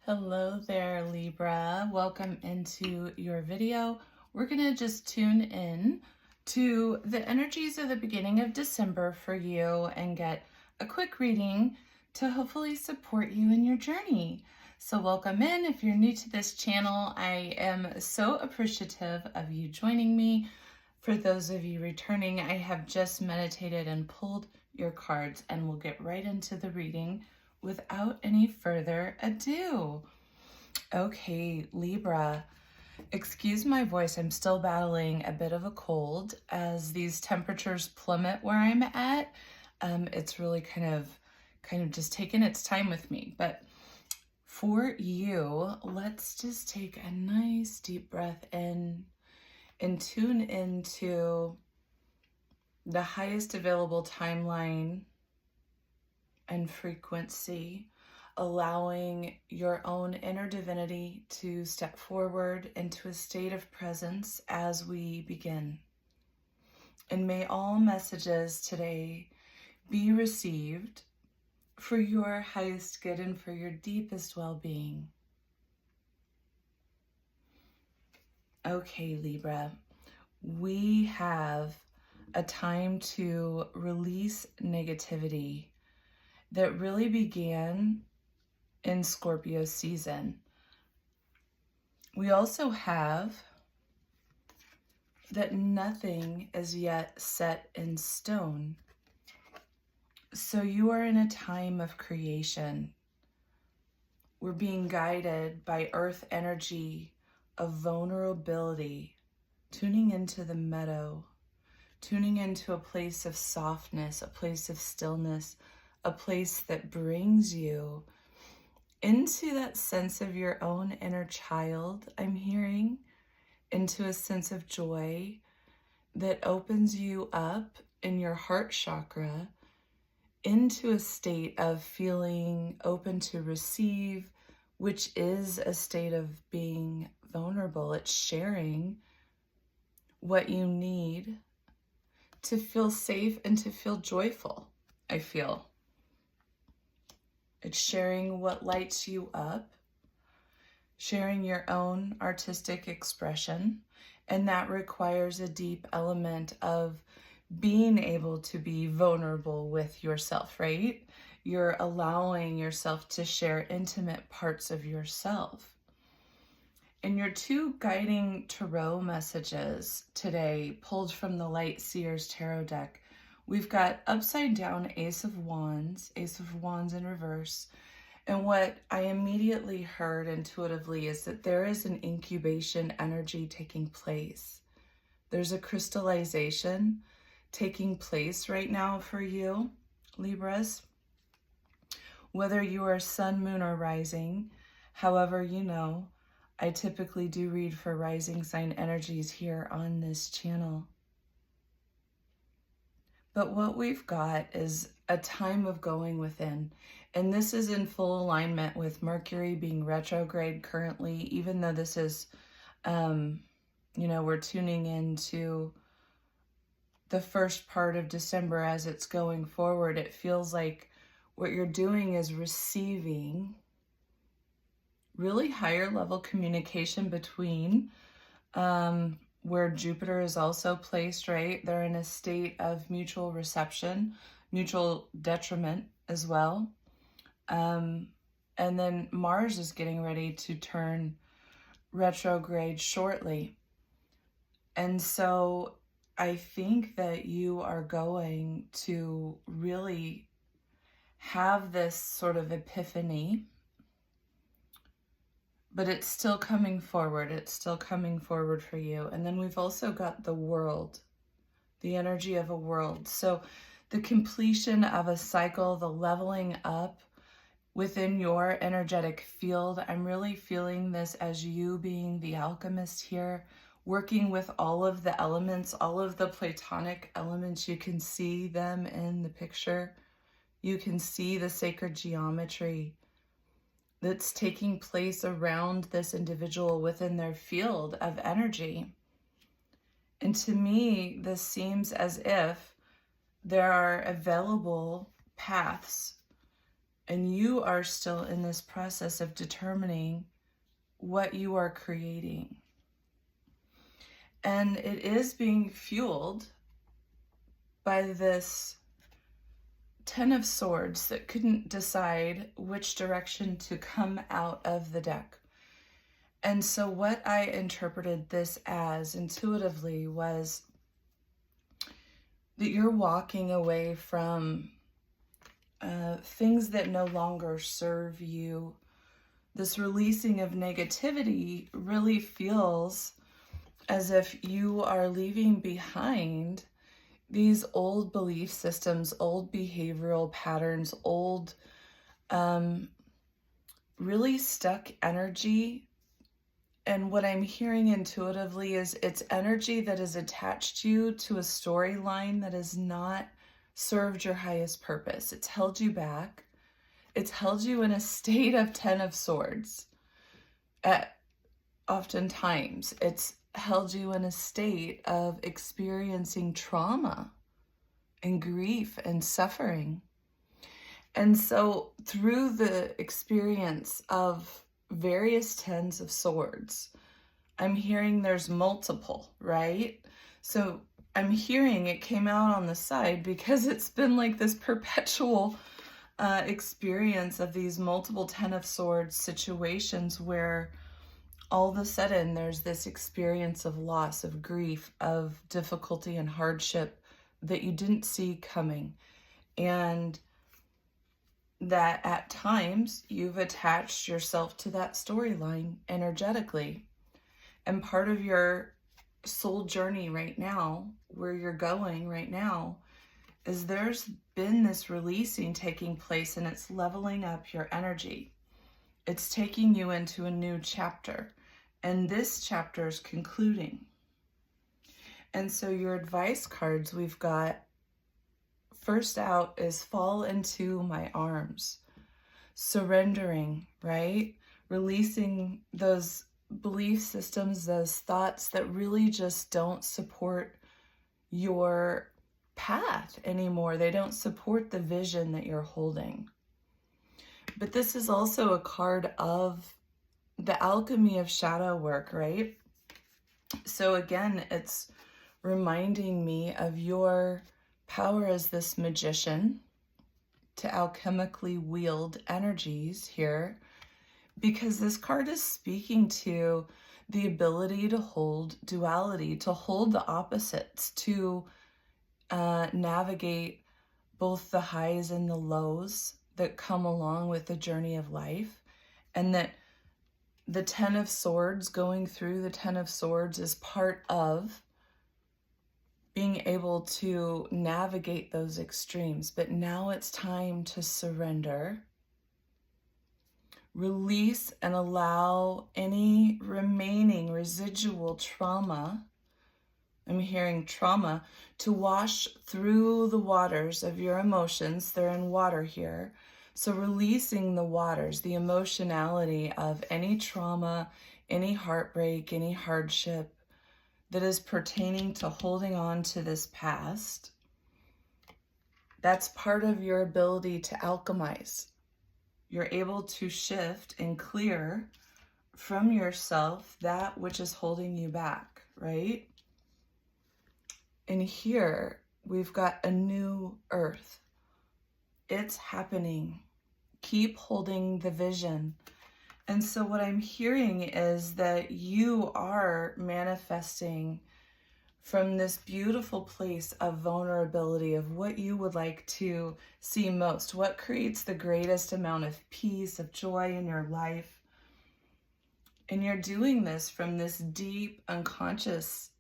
Hello there, Libra. Welcome into your video. We're going to just tune in to the energies of the beginning of December for you and get a quick reading to hopefully support you in your journey. So welcome in. If you're new to this channel, I am so appreciative of you joining me. For those of you returning, I have just meditated and pulled your cards, and we'll get right into the reading without any further ado. Okay, Libra, excuse my voice. I'm still battling a bit of a cold as these temperatures plummet where I'm at. It's really kind of just taking its time with me. But for you, let's just take a nice deep breath in and tune into the highest available timeline and frequency, allowing your own inner divinity to step forward into a state of presence as we begin. And may all messages today be received for your highest good and for your deepest well-being. Okay, Libra, we have a time to release negativity that really began in Scorpio season. We also have that nothing is yet set in stone. So you are in a time of creation. We're being guided by earth energy of vulnerability, tuning into the meadow, tuning into a place of softness, a place of stillness, a place that brings you into that sense of your own inner child, I'm hearing, into a sense of joy that opens you up in your heart chakra into a state of feeling open to receive, which is a state of being vulnerable. It's sharing what you need to feel safe and to feel joyful, I feel. It's sharing what lights you up, sharing your own artistic expression, and that requires a deep element of being able to be vulnerable with yourself, right? You're allowing yourself to share intimate parts of yourself. And your two guiding tarot messages today, pulled from the Light Seers Tarot deck, we've got upside down Ace of Wands in reverse. And what I immediately heard intuitively is that there is an incubation energy taking place. There's a crystallization taking place right now for you, Libras. Whether you are sun, moon, or rising, however you know, I typically do read for rising sign energies here on this channel. But what we've got is a time of going within. And this is in full alignment with Mercury being retrograde currently, even though this is, we're tuning into the first part of December as it's going forward. It feels like what you're doing is receiving really higher level communication between where Jupiter is also placed, right? They're in a state of mutual reception, mutual detriment as well. And then Mars is getting ready to turn retrograde shortly. And so I think that you are going to really have this sort of epiphany, but it's still coming forward. It's still coming forward for you. And then we've also got the world, the energy of a world. So the completion of a cycle, the leveling up within your energetic field. I'm really feeling this as you being the alchemist here, working with all of the elements, all of the Platonic elements. You can see them in the picture. You can see the sacred geometry that's taking place around this individual within their field of energy. And to me, this seems as if there are available paths And you are still in this process of determining what you are creating. And it is being fueled by this 10 of Swords that couldn't decide which direction to come out of the deck. And so what I interpreted this as intuitively was that you're walking away from things that no longer serve you. This releasing of negativity really feels as if you are leaving behind these old belief systems, old behavioral patterns, old really stuck energy. And what I'm hearing intuitively is it's energy that has attached you to a storyline that has not served your highest purpose. It's held you back. It's held you in a state of 10 of Swords. Oftentimes, it's held you in a state of experiencing trauma and grief and suffering. And so through the experience of various 10s of Swords, I'm hearing there's multiple, right? So I'm hearing it came out on the side because it's been like this perpetual experience of these multiple 10 of Swords situations where all of a sudden there's this experience of loss, of grief, of difficulty and hardship that you didn't see coming. And that at times you've attached yourself to that storyline energetically. And part of your soul journey right now, where you're going right now, is there's been this releasing taking place, and it's leveling up your energy. It's taking you into a new chapter, and this chapter is concluding. And so your advice cards we've got, first out is fall into my arms, surrendering, right? Releasing those belief systems, those thoughts that really just don't support your path anymore. They don't support the vision that you're holding. But this is also a card of the alchemy of shadow work, right? So again, it's reminding me of your power as this magician to alchemically wield energies here, because this card is speaking to the ability to hold duality, to hold the opposites, to navigate both the highs and the lows that come along with the journey of life. And that the 10 of Swords, going through the 10 of Swords, is part of being able to navigate those extremes. But now it's time to surrender, release, and allow any remaining residual trauma, I'm hearing trauma, to wash through the waters of your emotions. They're in water here. So releasing the waters, the emotionality of any trauma, any heartbreak, any hardship that is pertaining to holding on to this past. That's part of your ability to alchemize. You're able to shift and clear from yourself that which is holding you back, right? And here we've got a new earth. It's happening. Keep holding the vision. And so what I'm hearing is that you are manifesting from this beautiful place of vulnerability, of what you would like to see most, what creates the greatest amount of peace, of joy in your life. And you're doing this from this deep, unconscious,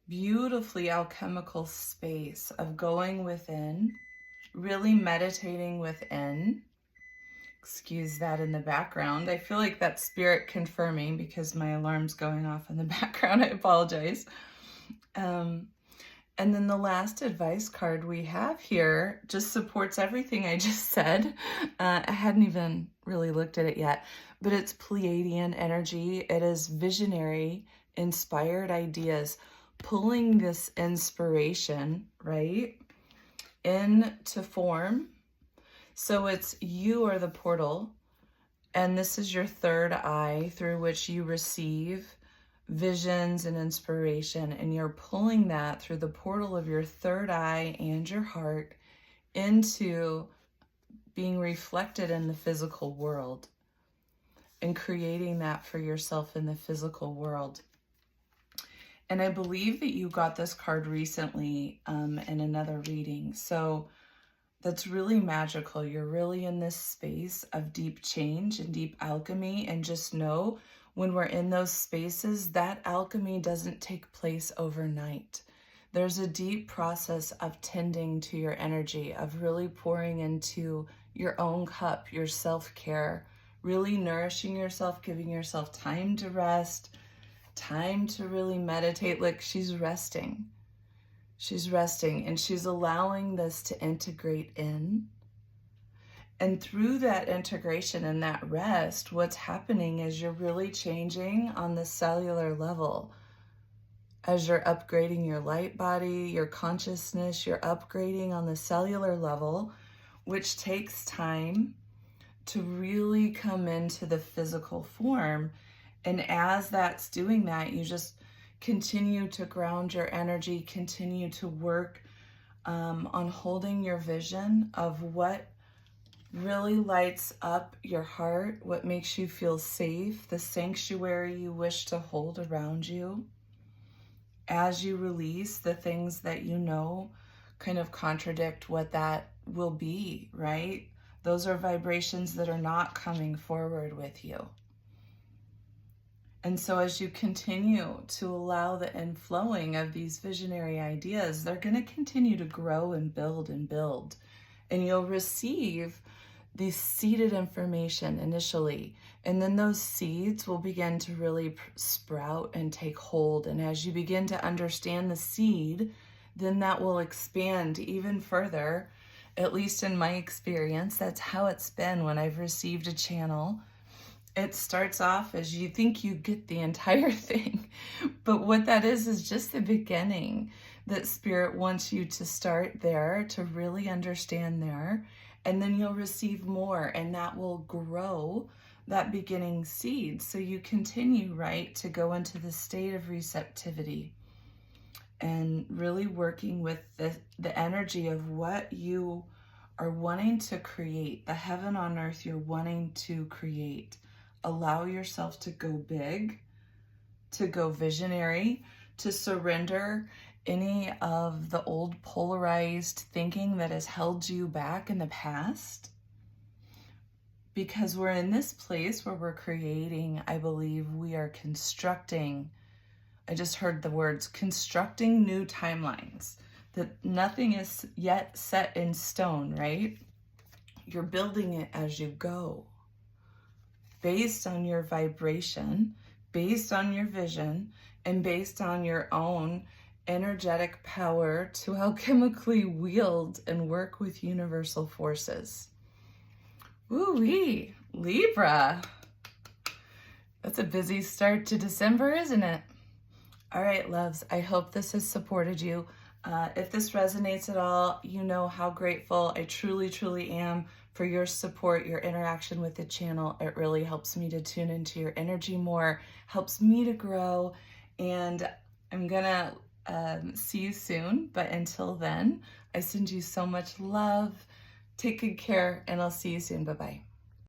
beautifully alchemical space of going within, really meditating within. Excuse that in the background. I feel like that's spirit confirming because my alarm's going off in the background. I apologize. And then the last advice card we have here just supports everything I just said. I hadn't even really looked at it yet, but it's Pleiadian energy. It is visionary, inspired ideas, pulling this inspiration, right, into form So it's you are the portal, and this is your third eye through which you receive visions and inspiration, and you're pulling that through the portal of your third eye and your heart into being reflected in the physical world and creating that for yourself in the physical world. And I believe that you got this card recently in another reading. So that's really magical. You're really in this space of deep change and deep alchemy. And just know when we're in those spaces, that alchemy doesn't take place overnight. There's a deep process of tending to your energy, of really pouring into your own cup, your self-care, really nourishing yourself, giving yourself time to rest, time to really meditate. Like she's resting. She's resting and she's allowing this to integrate in. And through that integration and that rest, what's happening is you're really changing on the cellular level. As you're upgrading your light body, your consciousness, you're upgrading on the cellular level, which takes time to really come into the physical form. And as that's doing that, you just continue to ground your energy, continue to work on holding your vision of what really lights up your heart, what makes you feel safe, the sanctuary you wish to hold around you. As you release the things that you know kind of contradict what that will be, right? Those are vibrations that are not coming forward with you. And so as you continue to allow the inflowing of these visionary ideas, they're going to continue to grow and build and build. And you'll receive these seeded information initially. And then those seeds will begin to really sprout and take hold. And as you begin to understand the seed, then that will expand even further. At least in my experience, that's how it's been when I've received a channel. It starts off as you think you get the entire thing, but what that is just the beginning. That Spirit wants you to start there, to really understand there, and then you'll receive more, and that will grow that beginning seed. So you continue, right, to go into the state of receptivity and really working with the energy of what you are wanting to create, the heaven on earth you're wanting to create. Allow yourself to go big, to go visionary, to surrender any of the old polarized thinking that has held you back in the past. Because we're in this place where we're creating, I believe we are constructing, I just heard the words, constructing new timelines. That nothing is yet set in stone, right? You're building it as you go. Based on your vibration, based on your vision, and based on your own energetic power to alchemically wield and work with universal forces. Woo-wee, Libra. That's a busy start to December, isn't it? All right, loves, I hope this has supported you. If this resonates at all, you know how grateful I truly, truly am for your support, your interaction with the channel. It really helps me to tune into your energy more, helps me to grow, and I'm gonna see you soon. But until then, I send you so much love. Take good care, and I'll see you soon. Bye-bye.